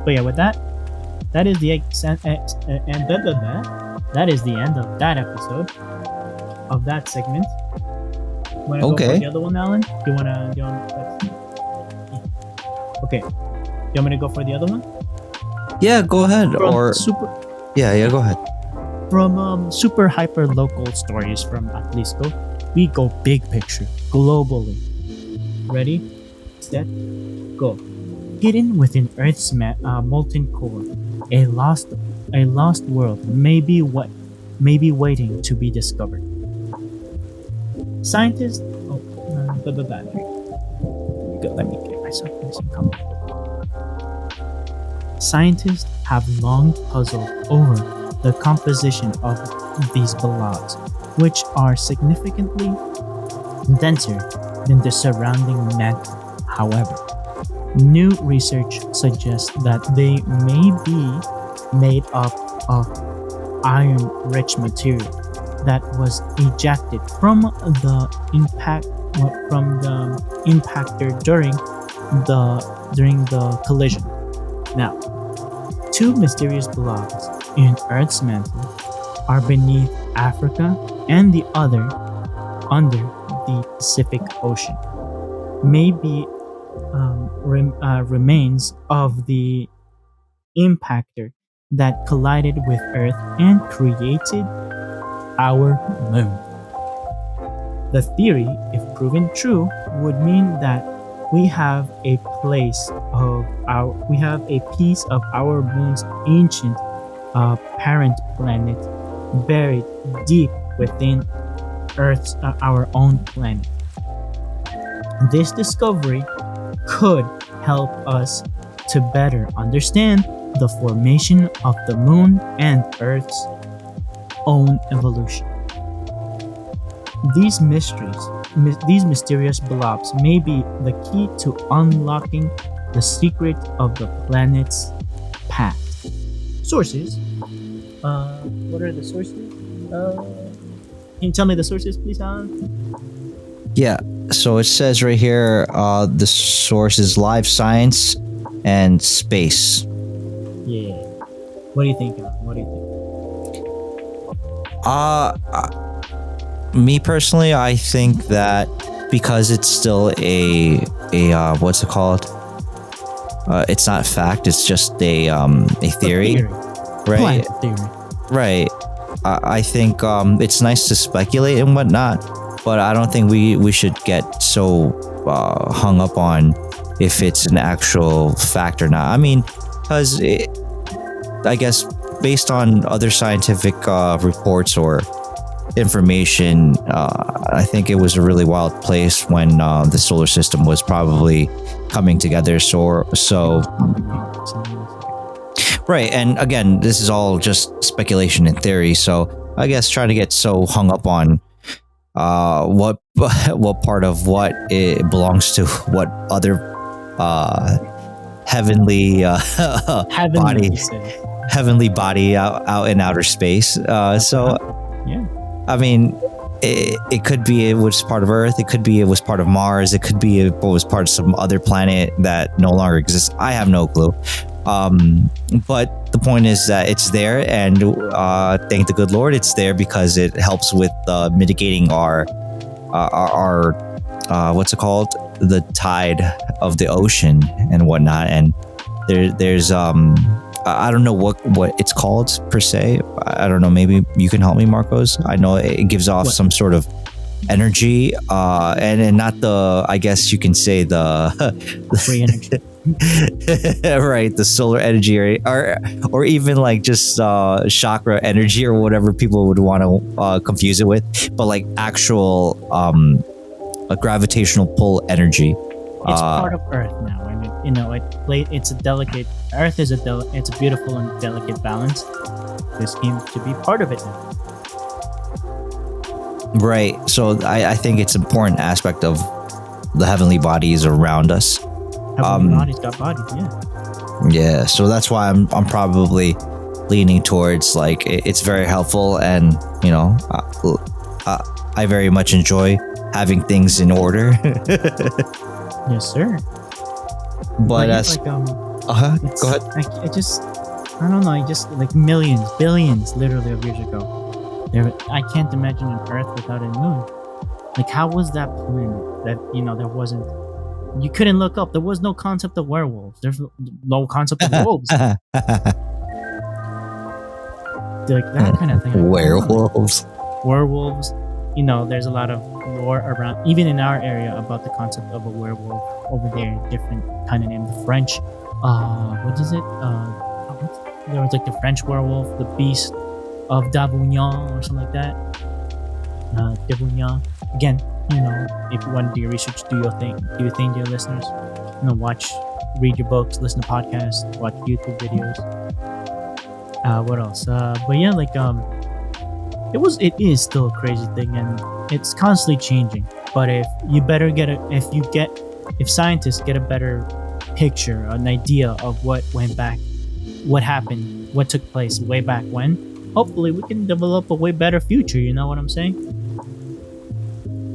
But yeah, with that is the that is the end of that episode of that segment. Wanna go Okay. for the other one, Alan? You wanna? Okay. You want me to go for the other one? Yeah, go ahead. From Or yeah, go ahead. From super hyper local stories from Atlisco, we go big picture, globally. Ready, set, go. Hidden within Earth's molten core, a lost world may be waiting to be discovered. Scientists. Let me get myself in some comment. Scientists have long puzzled over the composition of these blobs, which are significantly denser than the surrounding mantle. However, new research suggests that they may be made up of iron-rich material that was ejected from the impactor during the collision. Now, two mysterious blobs in Earth's mantle are beneath Africa and the other under the Pacific Ocean. May be remains of the impactor that collided with Earth and created our moon. The theory, if proven true, would mean that we have a piece of our moon's ancient parent planet buried deep within Earth's our own planet. This discovery could help us to better understand the formation of the moon and Earth's own evolution. These mysterious blobs may be the key to unlocking the secret of the planet's past. Sources. What are the sources? Can you tell me the sources, please, Alan? Yeah. So it says right here, the source is Live Science and Space. Yeah. What do you think, Alan? What do you think? Me personally, I think that because it's still a what's it called? It's not fact. It's just a theory, right? Planet theory. Right. I think it's nice to speculate and whatnot, but I don't think we should get so hung up on if it's an actual fact or not. I mean, because I guess based on other scientific reports or information, I think it was a really wild place when the solar system was probably coming together. So right, and again, this is all just speculation and theory. So I guess trying to get so hung up on what part of what it belongs to what other heavenly body, heavenly body out in outer space. So yeah. I mean, it could be it was part of Earth. It could be it was part of Mars. It could be it was part of some other planet that no longer exists. I have no clue. But the point is that it's there, and thank the good Lord, it's there because it helps with mitigating our what's it called, the tide of the ocean and whatnot. And there's I don't know what it's called per se. I don't know. Maybe you can help me, Marcos. I know it gives off some sort of energy, and not the. I guess you can say the free energy. Right, the solar energy, or even like just chakra energy or whatever people would want to confuse it with, but like actual a gravitational pull energy. It's part of Earth now, and it's a delicate. Earth is it's a beautiful and delicate balance. This seems to be part of it now. Right. So I think it's an important aspect of the heavenly bodies around us. Heavenly bodies got bodies, yeah. Yeah. So that's why I'm probably leaning towards like it's very helpful, and I very much enjoy having things in order. Yes, sir. But as go ahead. I don't know. Just like millions, billions, literally of years ago. I can't imagine an Earth without a moon. Like, how was that planet that there wasn't? You couldn't look up. There was no concept of werewolves. There's no concept of wolves. Like that kind of thing. Werewolves. Werewolves. There's a lot of lore around, even in our area, about the concept of a werewolf over there. Different kind of name. The French. What is it? There was like the French werewolf, the beast of Davignon or something like that. Davignon. Again, if you want to do your research, do your thing, dear listeners. Read your books, listen to podcasts, watch YouTube videos. What else? But yeah, like it is still a crazy thing, and it's constantly changing. But if scientists get a better picture, an idea of what went back, what happened, what took place way back when, hopefully we can develop a way better future. You know what I'm saying?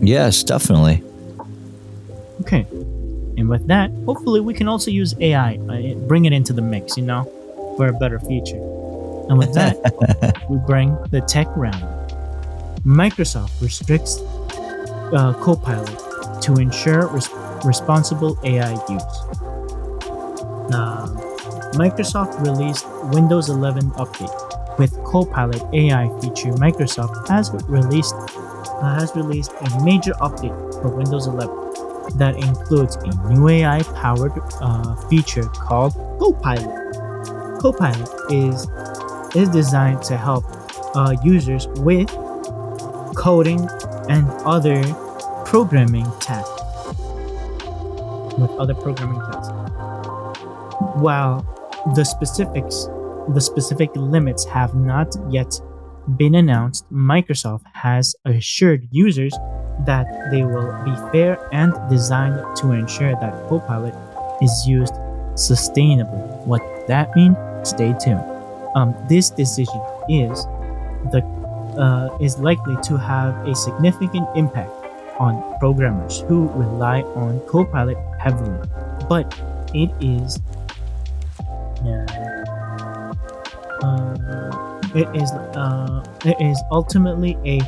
Yes, definitely. Okay. And with that, hopefully we can also use AI, bring it into the mix, for a better future. And with that, we bring the tech round. Microsoft restricts Copilot to ensure responsible AI use. Microsoft released Windows 11 update with Copilot AI feature. Microsoft has released a major update for Windows 11 that includes a new AI-powered feature called Copilot. Copilot is designed to help users with coding and other programming tasks. While the specific limits have not yet been announced, Microsoft has assured users that they will be fair and designed to ensure that Copilot is used sustainably. What that means? Stay tuned. This decision is likely to have a significant impact on programmers who rely on Copilot heavily, but it is ultimately a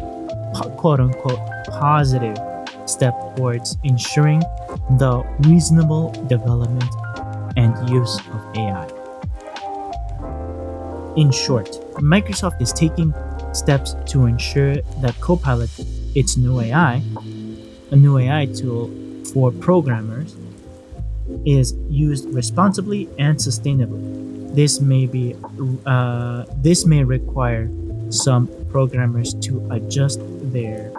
quote-unquote positive step towards ensuring the reasonable development and use of AI. In short, Microsoft is taking steps to ensure that Copilot, its new AI tool for programmers, is used responsibly and sustainably. This may require some programmers to adjust their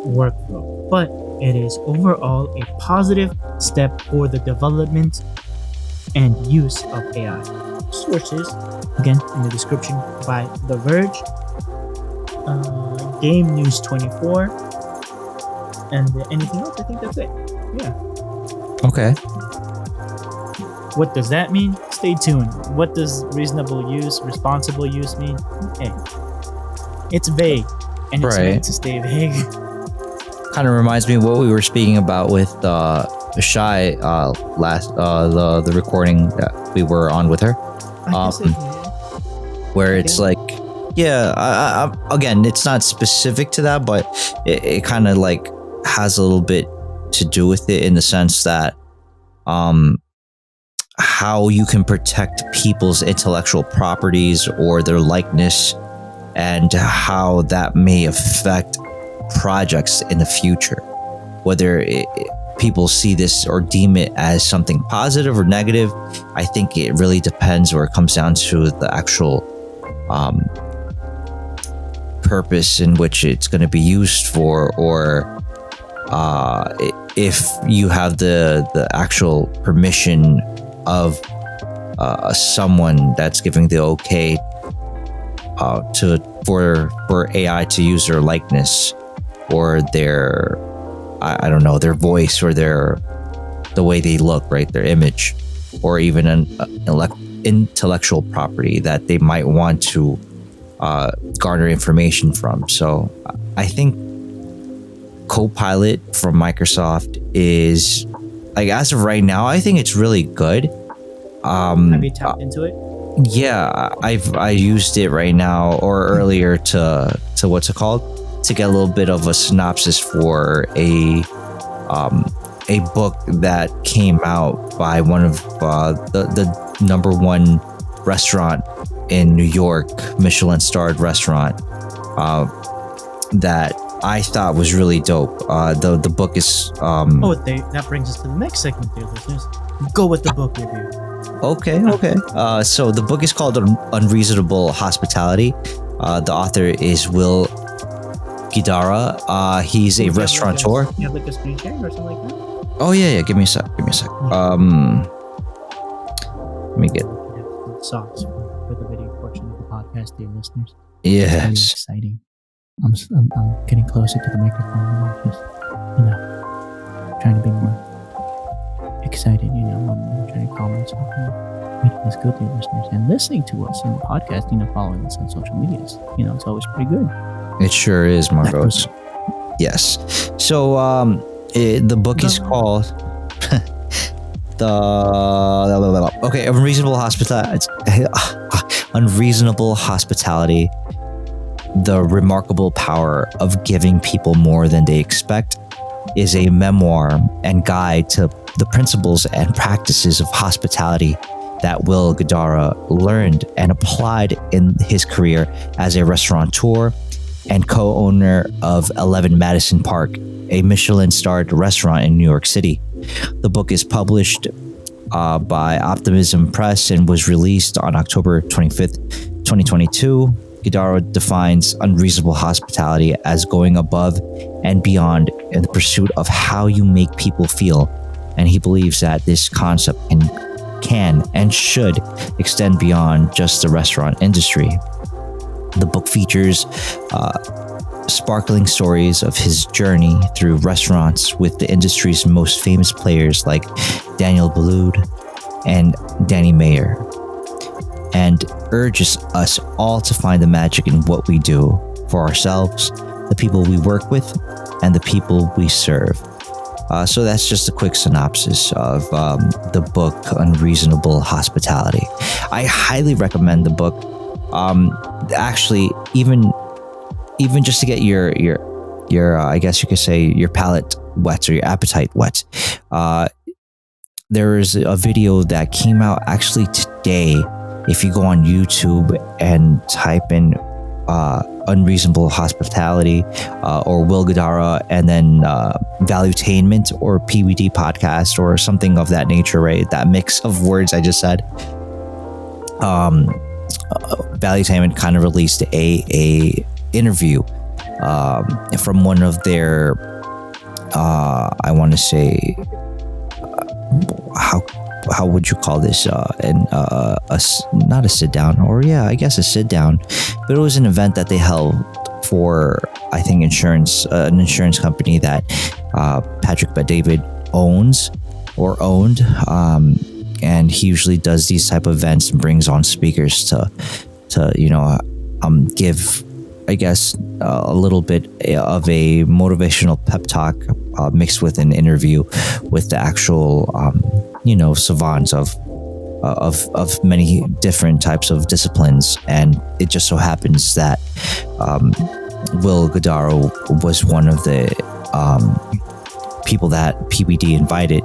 workflow, but it is overall a positive step for the development and use of AI. Sources, again, in the description by The Verge, Game News 24, and anything else? I think that's it. Yeah. Okay. What does that mean? Stay tuned. What does reasonable use, responsible use mean? Hey, it's vague, and it's meant to stay vague. Kind of reminds me of what we were speaking about with Shy last the recording that we were on with her. Where it's like, yeah, I, again, it's not specific to that, but it kind of like has a little bit to do with it in the sense that how you can protect people's intellectual properties or their likeness, and how that may affect projects in the future, whether people see this or deem it as something positive or negative. I think it really depends, or it comes down to the actual purpose in which it's going to be used for, or if you have the actual permission of someone that's giving the okay for AI to use their likeness or their I don't know, their voice or the way they look, right, their image, or even an intellectual property that they might want to garner information from. So I think Copilot from Microsoft is, like, as of right now, I think it's really good. Have you tapped into it? Yeah, I used it right now or earlier to what's it called, to get a little bit of a synopsis for a book that came out by one of the number one restaurant in New York, Michelin starred restaurant, that I thought was really dope. The book is that brings us to the next segment, dear listeners. Go with the book review. Okay. So the book is called Unreasonable Hospitality. The author is Will Guidara. He's a restaurateur. You have like a screen share or something like that? Oh yeah. Give me a sec. Let me get sauce for the video portion of the podcast, dear listeners. Yes. It's really exciting. I'm getting closer to the microphone. I'm just, trying to be more excited. I'm trying to calm myself down. Making this good, dear listeners, and listening to us in the podcast. Following us on social medias. It's always pretty good. It sure is, Marcos. Yes. So the book is called Unreasonable Hospitality. Unreasonable Hospitality: The Remarkable Power of Giving People More Than They Expect is a memoir and guide to the principles and practices of hospitality that Will Guidara learned and applied in his career as a restaurateur and co-owner of 11 Madison Park, a Michelin-starred restaurant in New York City. The book is published by Optimism Press and was released on October 25th, 2022. Guidara defines unreasonable hospitality as going above and beyond in the pursuit of how you make people feel, and he believes that this concept can and should extend beyond just the restaurant industry. The book features sparkling stories of his journey through restaurants with the industry's most famous players like Daniel Boulud and Danny Meyer, and urges us all to find the magic in what we do for ourselves, the people we work with, and the people we serve. So that's just a quick synopsis of the book Unreasonable Hospitality. I highly recommend the book. Actually, even just to get your I guess you could say your palate wet or your appetite wet. There is a video that came out actually today. If you go on YouTube and type in Unreasonable Hospitality or Will Guidara and then Valuetainment or PBD podcast or something of that nature, right? That mix of words I just said. Valuetainment kind of released a interview from one of their I want to say how would you call this? Not a sit down, or yeah, I guess a sit down, but it was an event that they held for, I think, an insurance company that Patrick Bet-David owns or owned, and he usually does these type of events and brings on speakers to give, I guess, a little bit of a motivational pep talk mixed with an interview with the actual, savants of many different types of disciplines. And it just so happens that Will Guidara was one of the people that PBD invited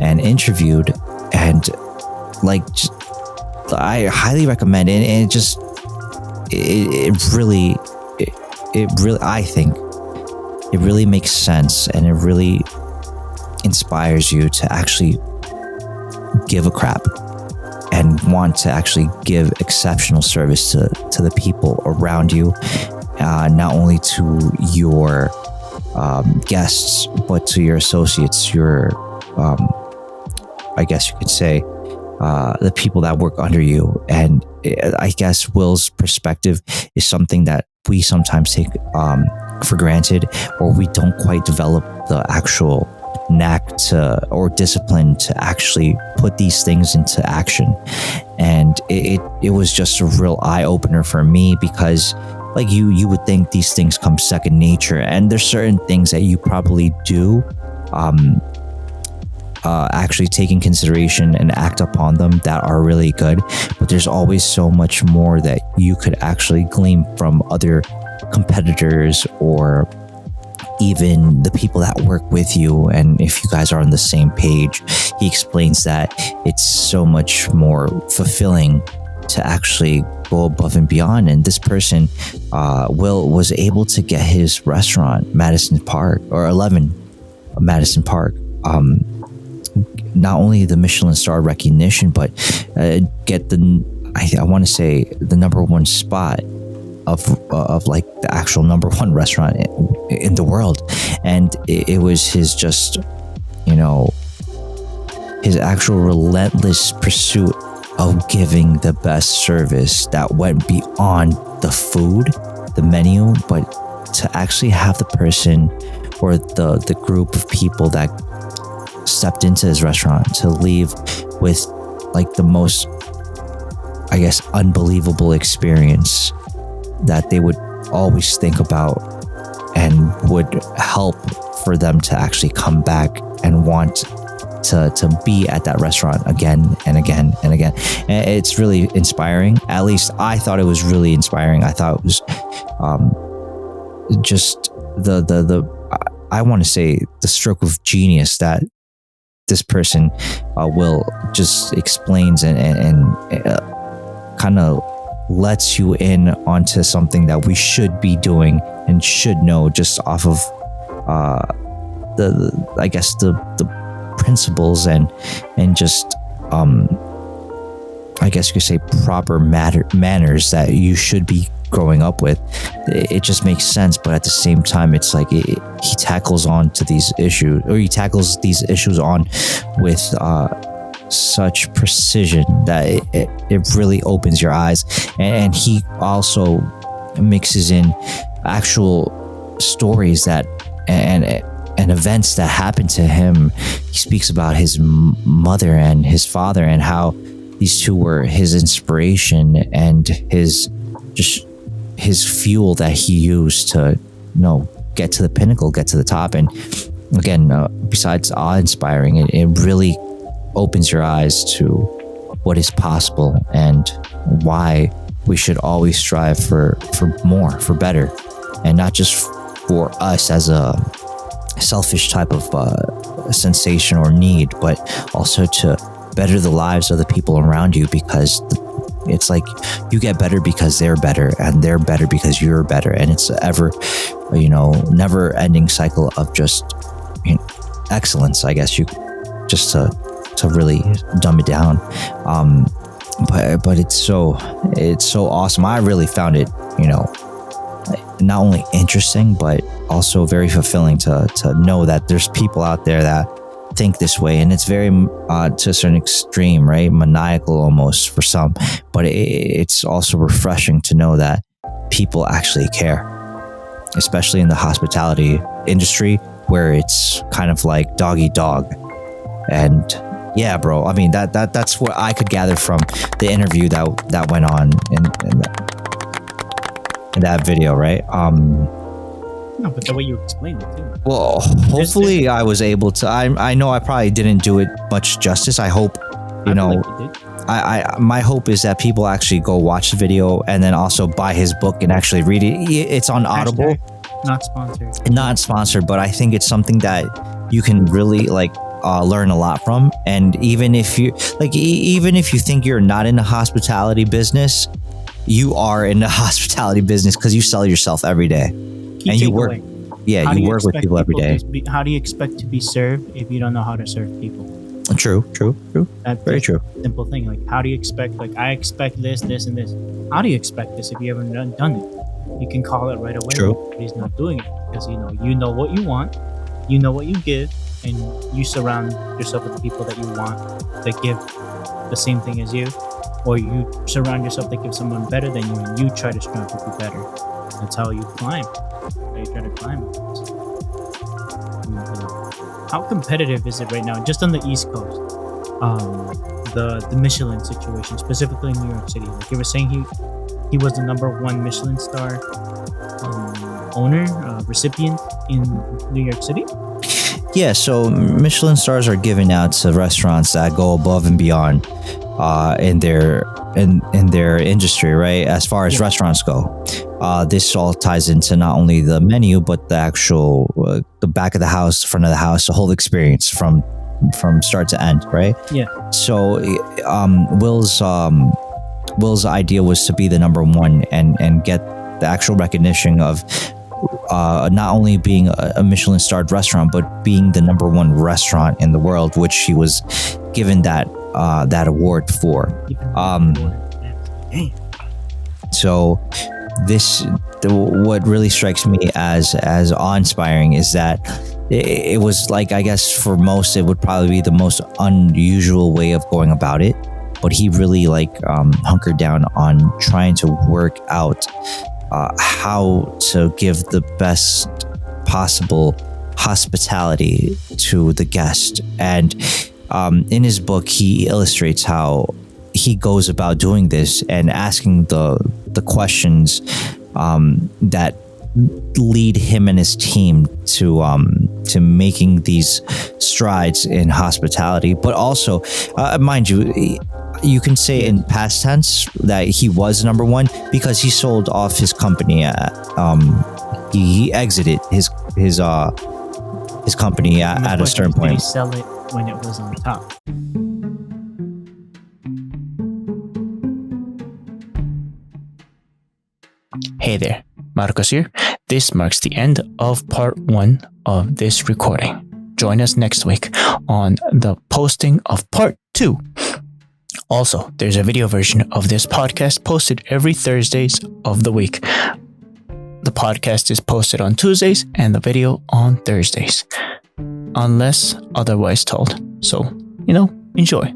and interviewed, and I highly recommend it. And I think it really makes sense, and it really inspires you to actually give a crap and want to actually give exceptional service to the people around you, not only to your guests, but to your associates, your I guess you could say the people that work under you. And I guess Will's perspective is something that we sometimes take for granted, or we don't quite develop the actual knack to or discipline to actually put these things into action. And it was just a real eye-opener for me, because like you would think these things come second nature, and there's certain things that you probably do actually take in consideration and act upon them that are really good, but there's always so much more that you could actually glean from other competitors or even the people that work with you. And if you guys are on the same page, he explains that it's so much more fulfilling to actually go above and beyond. And this person, Will, was able to get his restaurant, Madison Park, or 11 Madison Park, not only the Michelin star recognition, but get I want to say the number one spot of like the actual number one restaurant in the world. And it was his just, his actual relentless pursuit of giving the best service that went beyond the food, the menu, but to actually have the person or the group of people that stepped into his restaurant to leave with like the most, I guess, unbelievable experience that they would always think about and would help for them to actually come back and want to be at that restaurant again and again and again. And it's really inspiring. At least I thought it was really inspiring. I thought it was just the I want to say the stroke of genius that this person Will just explains and kind of lets you in onto something that we should be doing and should know just off of the I guess the principles and just I guess you could say proper manners that you should be growing up with. It just makes sense, but at the same time, it's like he tackles on to these issues, or he tackles these issues on with such precision that it really opens your eyes. And he also mixes in actual stories that and events that happened to him. He speaks about his mother and his father and how these two were his inspiration and his fuel that he used to, get to the pinnacle, get to the top. And again, besides awe-inspiring, it really opens your eyes to what is possible and why we should always strive for more, for better, and not just for us as a selfish type of sensation or need, but also to better the lives of the people around you, because it's like you get better because they're better, and they're better because you're better, and it's never ending cycle of just excellence, I guess, you just to really dumb it down. But it's so awesome. I really found it not only interesting but also very fulfilling to know that there's people out there that think this way, and it's very to a certain extreme, right, maniacal almost for some, but it's also refreshing to know that people actually care, especially in the hospitality industry where it's kind of like dog eat dog. And yeah, bro, I mean that's what I could gather from the interview that went on in that video, right? No, but the way you explained it too. Well, hopefully I was able to. I know I probably didn't do it much justice. I hope, I feel like you did. I my hope is that people actually go watch the video and then also buy his book and actually read it. It's on Audible. Not sponsored. Not sponsored, but I think it's something that you can really learn a lot from. And even if you think you're not in the hospitality business, you are in the hospitality business because you sell yourself every day. And you work. Yeah, you work with people every day. How do you expect to be served if you don't know how to serve people? True. That's very true. Simple thing. Like, how do you expect? Like, I expect this, and this. How do you expect this if you haven't done it? You can call it right away. True. But he's not doing it because you know what you want, you know what you give, and you surround yourself with the people that you want that give the same thing as you, or you surround yourself that give someone better than you, and you try to strive to be better. That's how you climb. You try to climb. How competitive is it right now, just on the East Coast? The Michelin situation, specifically in New York City. Like you were saying, he was the #1 Michelin star recipient in New York City. Yeah, so Michelin stars are given out to restaurants that go above and beyond in their industry, right? As far as restaurants go, this all ties into not only the menu but the actual the back of the house, front of the house, the whole experience from start to end, right? Yeah. So Will's idea was to be the #1 and get the actual recognition of not only being a Michelin starred restaurant, but being the #1 restaurant in the world, which he was given that award for. So what really strikes me as awe-inspiring is that it was like, I guess for most it would probably be the most unusual way of going about it, but he really hunkered down on trying to work out how to give the best possible hospitality to the guest. And in his book, he illustrates how he goes about doing this and asking the questions that lead him and his team to making these strides in hospitality. But also, mind you, you can say in past tense that he was number one because he sold off his company. He exited his company at a certain Did he point. sell it when it was on top? Hey there, Marcos here. This marks the end of part 1 of this recording. Join us next week on the posting of part 2. Also, there's a video version of this podcast posted every Thursdays of the week. The podcast is posted on Tuesdays and the video on Thursdays, unless otherwise told. So, enjoy.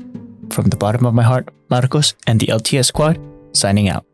From the bottom of my heart, Marcos and the LTS squad signing out.